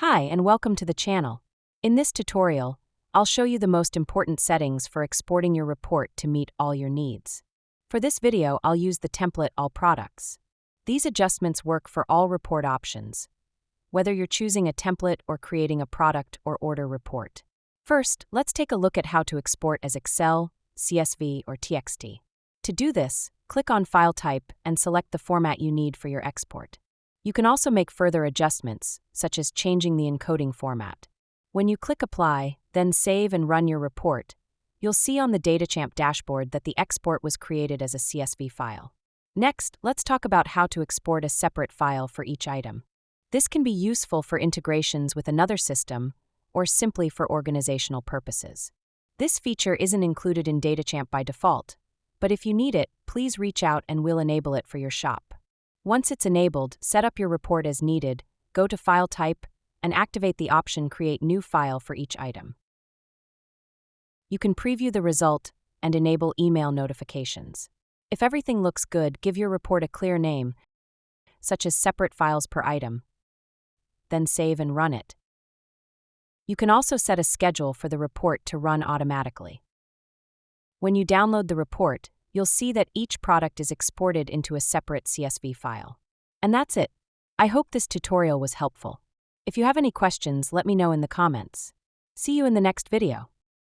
Hi and welcome to the channel. In this tutorial, I'll show you the most important settings for exporting your report to meet all your needs. For this video, I'll use the template All Products. These adjustments work for all report options, whether you're choosing a template or creating a product or order report. First, let's take a look at how to export as Excel, CSV, or TXT. To do this, click on File Type and select the format you need for your export. You can also make further adjustments, such as changing the encoding format. When you click Apply, then Save and run your report, you'll see on the DataChamp dashboard that the export was created as a CSV file. Next, let's talk about how to export a separate file for each item. This can be useful for integrations with another system or simply for organizational purposes. This feature isn't included in DataChamp by default, but if you need it, please reach out and we'll enable it for your shop. Once it's enabled, set up your report as needed, go to File Type, and activate the option Create New File for each item. You can preview the result and enable email notifications. If everything looks good, give your report a clear name, such as Separate Files per Item. Then save and run it. You can also set a schedule for the report to run automatically. When you download the report, you'll see that each product is exported into a separate CSV file. And that's it. I hope this tutorial was helpful. If you have any questions, let me know in the comments. See you in the next video.